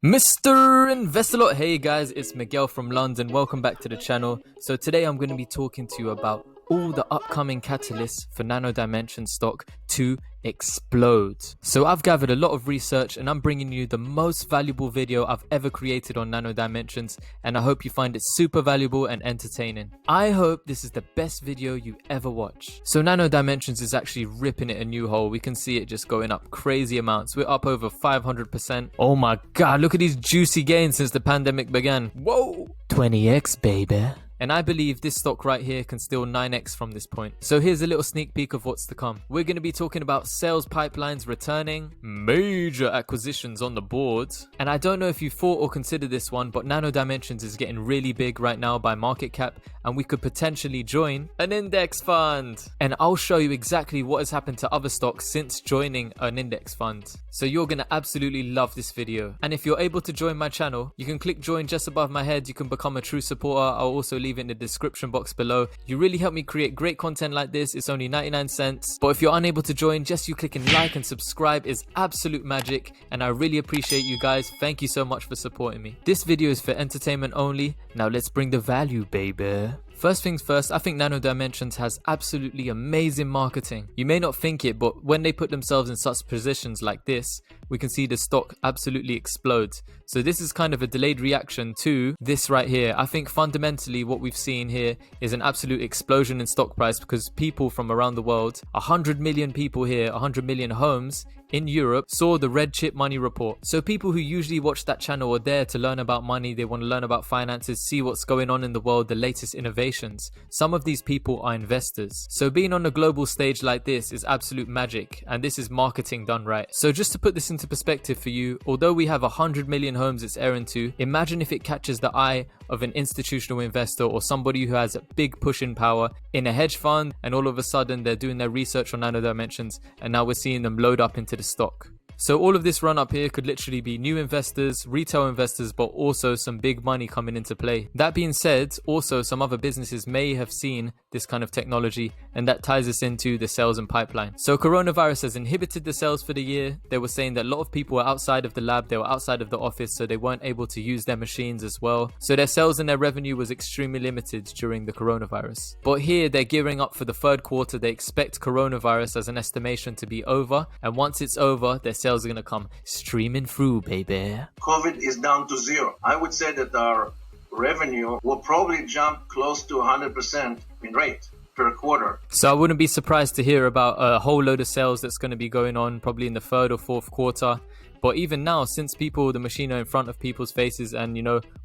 Mr. Investor, hey guys, it's Miguel from London. Welcome back to the channel. So today I'm going to be talking to you about all the upcoming catalysts for Nanodimension stock to explode. So I've gathered a lot of research and I'm bringing you the most valuable video I've ever created on Nanodimensions, and I hope you find it super valuable and entertaining. I hope this is the best video you ever watch. So Nanodimensions is actually ripping it a new hole. We can see it just going up crazy amounts. We're up over 500%. Oh my god, look at these juicy gains since the pandemic began. Whoa, 20x baby. And I believe this stock right here can steal 9x from this point. So here's a little sneak peek of what's to come. We're going to be talking about sales pipelines returning, major acquisitions on the board. And I don't know if you thought or considered this one, but Nanodimensions is getting really big right now by market cap, and we could potentially join an index fund. And I'll show you exactly what has happened to other stocks since joining an index fund. So you're going to absolutely love this video. And if you're able to join my channel, you can click join just above my head. You can become a true supporter. I'll also leave it in the description box below. You really help me create great content like this. It's only 99 cents. But if you're unable to join, just you clicking like and subscribe is absolute magic, and I really appreciate you guys. Thank you so much for supporting me. This video is for entertainment only. Now let's bring the value, baby. First things first, I think Nanodimensions has absolutely amazing marketing. You may not think it, but when they put themselves in such positions like this, we can see the stock absolutely explode. So this is kind of a delayed reaction to this right here. I think fundamentally what we've seen here is an absolute explosion in stock price because people from around the world, 100 million people here, 100 million homes in Europe saw the red chip money report. So people who usually watch that channel are there to learn about money. They want to learn about finances, see what's going on in the world, the latest innovations. Some of these people are investors. So being on a global stage like this is absolute magic, and this is marketing done right. So just to put this into perspective for you, although we have 100 million homes it's airing to, imagine if it catches the eye of an institutional investor or somebody who has a big pushing power in a hedge fund, and all of a sudden they're doing their research on Nanodimensions, and now we're seeing them load up into the stock. So all of this run up here could literally be new investors, retail investors, but also some big money coming into play. That being said, also some other businesses may have seen this kind of technology, and that ties us into the sales and pipeline. So coronavirus has inhibited the sales for the year. They were saying that a lot of people were outside of the lab, they were outside of the office, so they weren't able to use their machines as well. So their sales and their revenue was extremely limited during the coronavirus. But here they're gearing up for the third quarter. They expect coronavirus as an estimation to be over, and once it's over, their sales are going to come streaming through, baby. COVID is down to zero. I would say that our revenue will probably jump close to 100% in rate per quarter. So I wouldn't be surprised to hear about a whole load of sales that's going to be going on probably in the third or fourth quarter. But even now, since the machine are in front of people's faces, and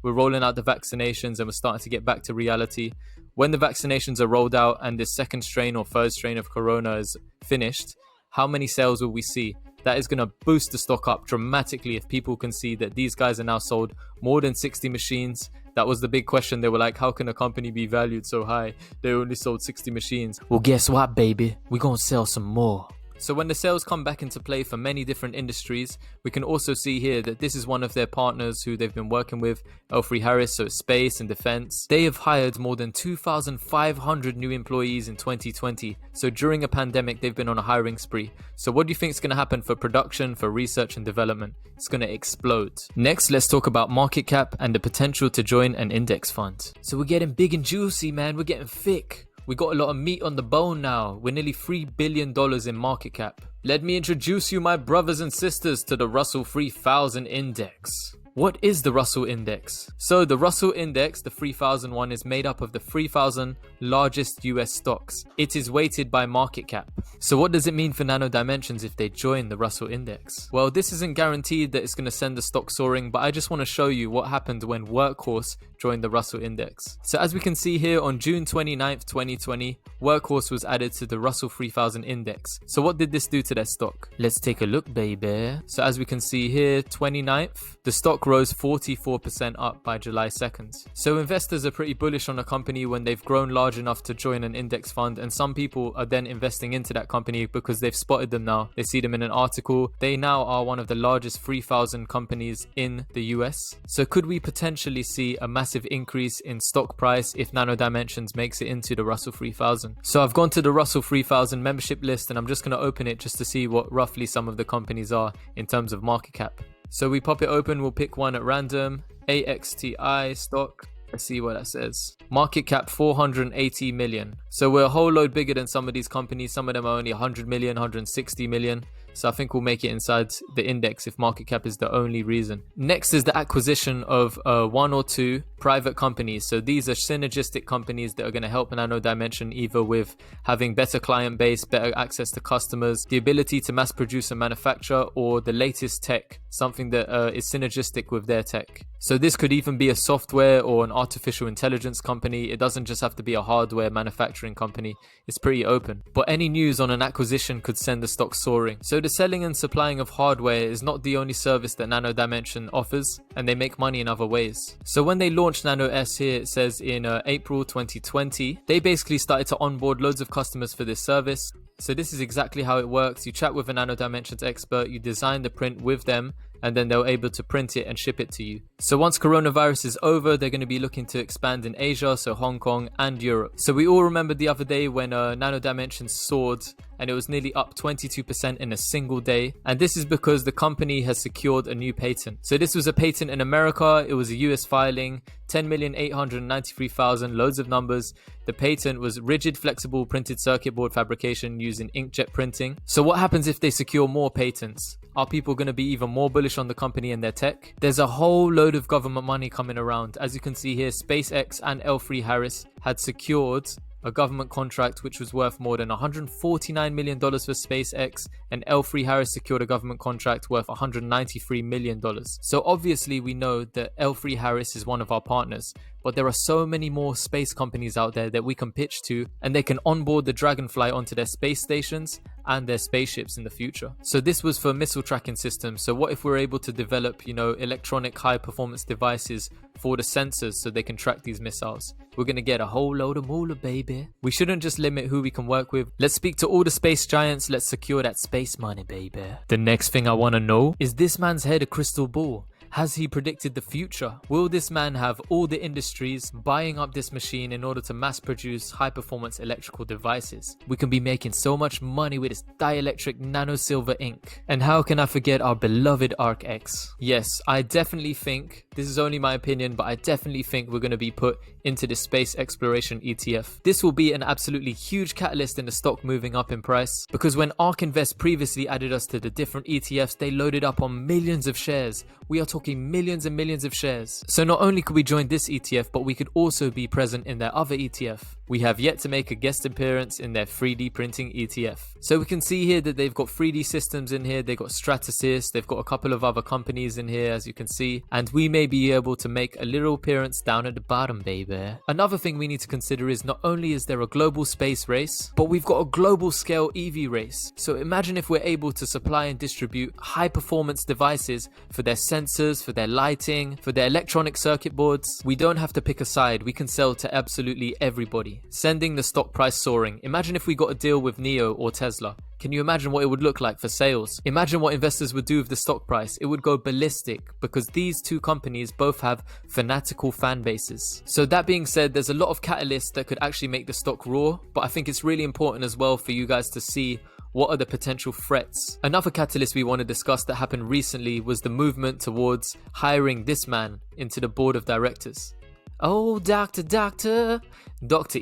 we're rolling out the vaccinations and we're starting to get back to reality, when the vaccinations are rolled out and this second strain or third strain of corona is finished, how many sales will we see? That is going to boost the stock up dramatically if people can see that these guys are now sold more than 60 machines. That was the big question. They were like, how can a company be valued so high? They only sold 60 machines. Well, guess what, baby? We're going to sell some more. So when the sales come back into play for many different industries, we can also see here that this is one of their partners who they've been working with, L3Harris, so space and defense. They have hired more than 2,500 new employees in 2020. So during a pandemic, they've been on a hiring spree. So what do you think is going to happen for production, for research and development? It's going to explode. Next, let's talk about market cap and the potential to join an index fund. So we're getting big and juicy, man. We're getting thick. We got a lot of meat on the bone now. We're nearly $3 billion in market cap. Let me introduce you, my brothers and sisters, to the Russell 3000 Index. What is the Russell Index? So the Russell Index, the 3000 one, is made up of the 3000 largest US stocks. It is weighted by market cap. So what does it mean for Nanodimensions if they join the Russell Index? Well, this isn't guaranteed that it's going to send the stock soaring, but I just want to show you what happened when Workhorse joined the Russell Index. So as we can see here, on June 29th, 2020, Workhorse was added to the Russell 3000 Index. So what did this do to their stock? Let's take a look, baby. So as we can see here, 29th, the stock rose 44% up by July 2nd. So investors are pretty bullish on a company when they've grown large enough to join an index fund, and some people are then investing into that company because they've spotted them now. They see them in an article. They now are one of the largest 3,000 companies in the US. So could we potentially see a massive increase in stock price if Nanodimensions makes it into the Russell 3000? So I've gone to the Russell 3000 membership list, and I'm just going to open it just to see what roughly some of the companies are in terms of market cap. So we pop it open, we'll pick one at random. AXTI stock. Let's see what that says. Market cap 480 million. So we're a whole load bigger than some of these companies. Some of them are only 100 million, 160 million. So I think we'll make it inside the index if market cap is the only reason. Next is the acquisition of 1 or 2 private companies. So these are synergistic companies that are going to help Nanodimension either with having better client base, better access to customers, the ability to mass produce and manufacture, or the latest tech, something that is synergistic with their tech. So this could even be a software or an artificial intelligence company. It doesn't just have to be a hardware manufacturing company. It's pretty open. But any news on an acquisition could send the stock soaring. So the selling and supplying of hardware is not the only service that Nanodimension offers, and they make money in other ways. So when they launched NanoS here, it says in April 2020, they basically started to onboard loads of customers for this service. So this is exactly how it works. You chat with a Nanodimensions expert, you design the print with them, and then they're able to print it and ship it to you. So once coronavirus is over, they're going to be looking to expand in Asia, so Hong Kong and Europe. So we all remember the other day when Nanodimension soared, and it was nearly up 22% in a single day. And this is because the company has secured a new patent. So this was a patent in America. It was a US filing, 10,893,000, loads of numbers. The patent was rigid flexible printed circuit board fabrication using inkjet printing. So what happens if they secure more patents? Are people going to be even more bullish on the company and their tech? There's a whole load of government money coming around. As you can see here, SpaceX and L3Harris had secured a government contract which was worth more than $149 million for SpaceX, and L3Harris secured a government contract worth $193 million. So obviously we know that L3Harris is one of our partners, but there are so many more space companies out there that we can pitch to, and they can onboard the Dragonfly onto their space stations and their spaceships in the future. So this was for missile tracking systems. So what if we're able to develop, electronic high performance devices for the sensors so they can track these missiles? We're going to get a whole load of moolah, baby. We shouldn't just limit who we can work with. Let's speak to all the space giants. Let's secure that space money, baby. The next thing I want to know is this man's head a crystal ball? Has he predicted the future? Will this man have all the industries buying up this machine in order to mass produce high performance electrical devices? We can be making so much money with this dielectric nano silver ink. And how can I forget our beloved Arc X? Yes, I definitely think, this is only my opinion, but I definitely think we're going to be put into the space exploration ETF. This will be an absolutely huge catalyst in the stock moving up in price, because when ARK Invest previously added us to the different ETFs, they loaded up on millions of shares. We are talking millions and millions of shares. So not only could we join this ETF, but we could also be present in their other ETF. We have yet to make a guest appearance in their 3D printing ETF. So we can see here that they've got 3D systems in here, they've got Stratasys, they've got a couple of other companies in here, as you can see, and we may be able to make a little appearance down at the bottom, baby. Another thing we need to consider is not only is there a global space race, but we've got a global scale EV race. So imagine if we're able to supply and distribute high performance devices for their sensors, for their lighting, for their electronic circuit boards. We don't have to pick a side, we can sell to absolutely everybody, sending the stock price soaring. Imagine if we got a deal with Neo or Tesla. Can you imagine what it would look like for sales? Imagine what investors would do with the stock price. It would go ballistic, because these two companies both have fanatical fan bases. So that being said, there's a lot of catalysts that could actually make the stock roar, but I think it's really important as well for you guys to see what are the potential threats. Another catalyst we want to discuss that happened recently was the movement towards hiring this man into the board of directors. Oh, Dr.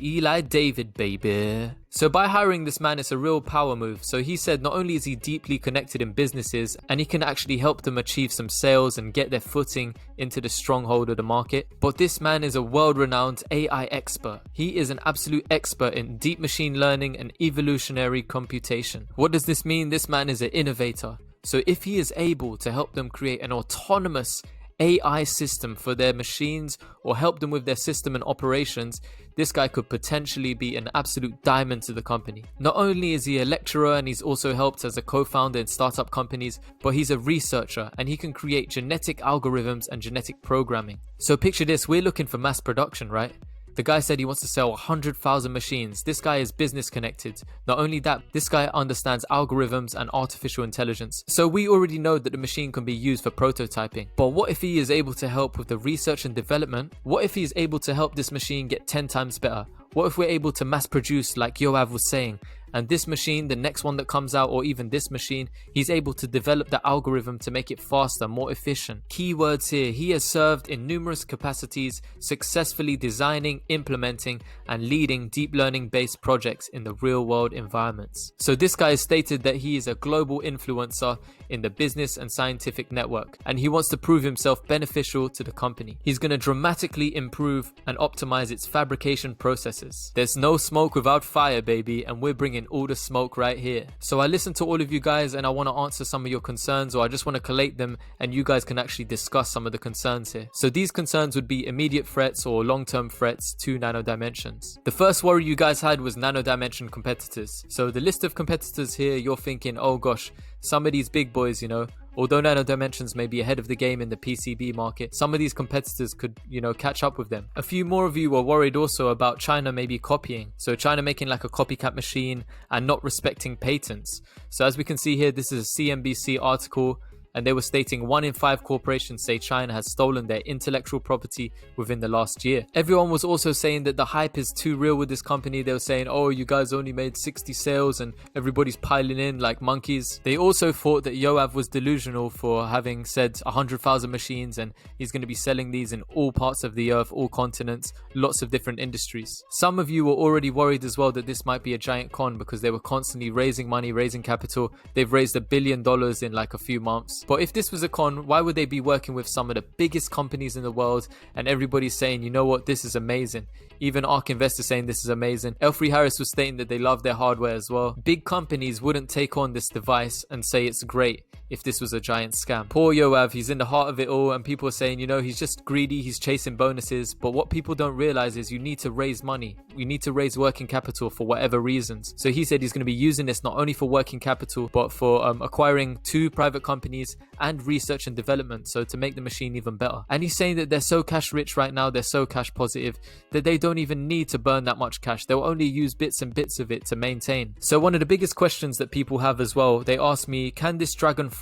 Eli David Baby. So by hiring this man, it's a real power move. So he said not only is he deeply connected in businesses, and he can actually help them achieve some sales and get their footing into the stronghold of the market, but this man is a world-renowned AI expert. He is an absolute expert in deep machine learning and evolutionary computation. What does this mean? This man is an innovator. So if he is able to help them create an autonomous AI system for their machines or help them with their system and operations, this guy could potentially be an absolute diamond to the company. Not only is he a lecturer and he's also helped as a co-founder in startup companies, but he's a researcher and he can create genetic algorithms and genetic programming. So picture this, we're looking for mass production, right? The guy said he wants to sell 100,000 machines. This guy is business connected. Not only that, this guy understands algorithms and artificial intelligence. So we already know that the machine can be used for prototyping. But what if he is able to help with the research and development? What if he is able to help this machine get 10 times better? What if we're able to mass produce like Yoav was saying And this machine, the next one that comes out, or even this machine, he's able to develop the algorithm to make it faster, more efficient. Keywords here, he has served in numerous capacities, successfully designing, implementing, and leading deep learning based projects in the real world environments. So this guy has stated that he is a global influencer in the business and scientific network, and he wants to prove himself beneficial to the company. He's going to dramatically improve and optimize its fabrication processes. There's no smoke without fire, baby, and we're bringing all the smoke right here. So I listened to all of you guys and I want to answer some of your concerns, or I just want to collate them and you guys can actually discuss some of the concerns here. So these concerns would be immediate threats or long-term threats to Nanodimensions. The first worry you guys had was Nanodimension competitors. So the list of competitors here, you're thinking, oh gosh, some of these big boys, you know, although Nanodimensions may be ahead of the game in the PCB market, some of these competitors could, you know, catch up with them. A few more of you were worried also about China maybe copying. So China making like a copycat machine and not respecting patents. So as we can see here, this is a CNBC article, and they were stating 1 in 5 corporations say China has stolen their intellectual property within the last year. Everyone was also saying that the hype is too real with this company. They were saying, oh, you guys only made 60 sales and everybody's piling in like monkeys. They also thought that Yoav was delusional for having said 100,000 machines, and he's going to be selling these in all parts of the earth, all continents, lots of different industries. Some of you were already worried as well that this might be a giant con because they were constantly raising money, raising capital. They've raised $1 billion in like a few months. But if this was a con, why would they be working with some of the biggest companies in the world and everybody's saying, you know what, this is amazing? Even ARK Investors saying this is amazing. L3 Harris was stating that they love their hardware as well. Big companies wouldn't take on this device and say it's great if this was a giant scam. Poor Yoav, he's in the heart of it all, and people are saying, you know, he's just greedy, he's chasing bonuses. But what people don't realize is you need to raise money. You need to raise working capital for whatever reasons. So he said he's going to be using this not only for working capital, but for acquiring 2 private companies and research and development, so to make the machine even better. And he's saying that they're so cash rich right now, they're so cash positive, that they don't even need to burn that much cash. They'll only use bits and bits of it to maintain. So one of the biggest questions that people have as well, they ask me, can this Dragonfly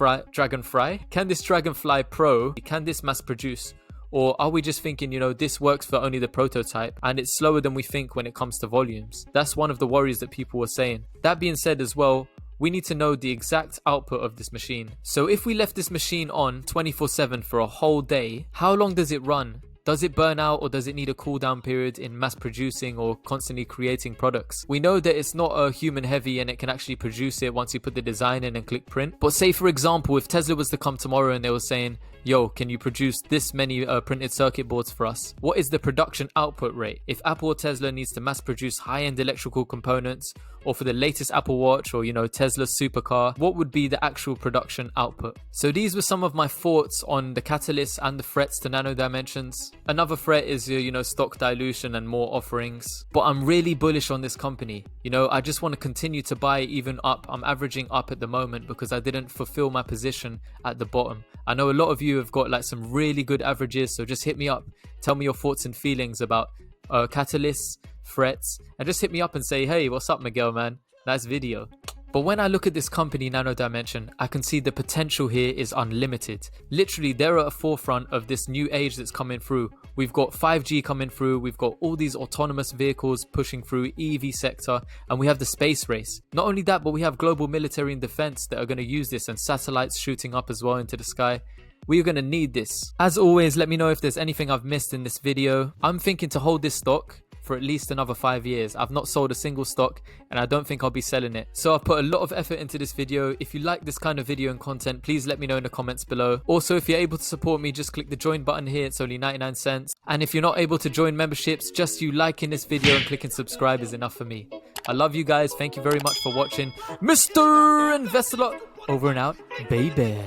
Pro, can this mass produce? Or are we just thinking, you know, this works for only the prototype and it's slower than we think when it comes to volumes? That's one of the worries that people were saying. That being said as well, we need to know the exact output of this machine. So if we left this machine on 24/7 for a whole day, how long does it run? Does it burn out, or does it need a cool down period in mass producing or constantly creating products? We know that it's not a human heavy and it can actually produce it once you put the design in and click print. But say for example, if Tesla was to come tomorrow and they were saying, yo, can you produce this many printed circuit boards for us? What is the production output rate? If Apple or Tesla needs to mass produce high-end electrical components, or for the latest Apple Watch, or, you know, Tesla's supercar, what would be the actual production output? So these were some of my thoughts on the catalysts and the threats to Nanodimensions. Another threat is, you know, stock dilution and more offerings. But I'm really bullish on this company. You know, I just want to continue to buy even up. I'm averaging up at the moment because I didn't fulfill my position at the bottom. I know a lot of you have got like some really good averages, so just hit me up. Tell me your thoughts and feelings about catalysts, threats, and just hit me up and say, hey, what's up, Miguel, man? Nice video. But when I look at this company, Nanodimension, I can see the potential here is unlimited. Literally, they're at a forefront of this new age that's coming through. We've got 5G coming through, we've got all these autonomous vehicles pushing through, EV sector, and we have the space race. Not only that, but we have global military and defense that are going to use this, and satellites shooting up as well into the sky. We are going to need this. As always, let me know if there's anything I've missed in this video. I'm thinking to hold this stock for at least another 5 years. I've not sold a single stock and I don't think I'll be selling it. So I've put a lot of effort into this video. If you like this kind of video and content, please let me know in the comments below. Also, if you're able to support me, just click the join button here. It's only 99 cents. And if you're not able to join memberships, just you liking this video and clicking subscribe is enough for me. I love you guys. Thank you very much for watching. Mr. Investor over and out, baby.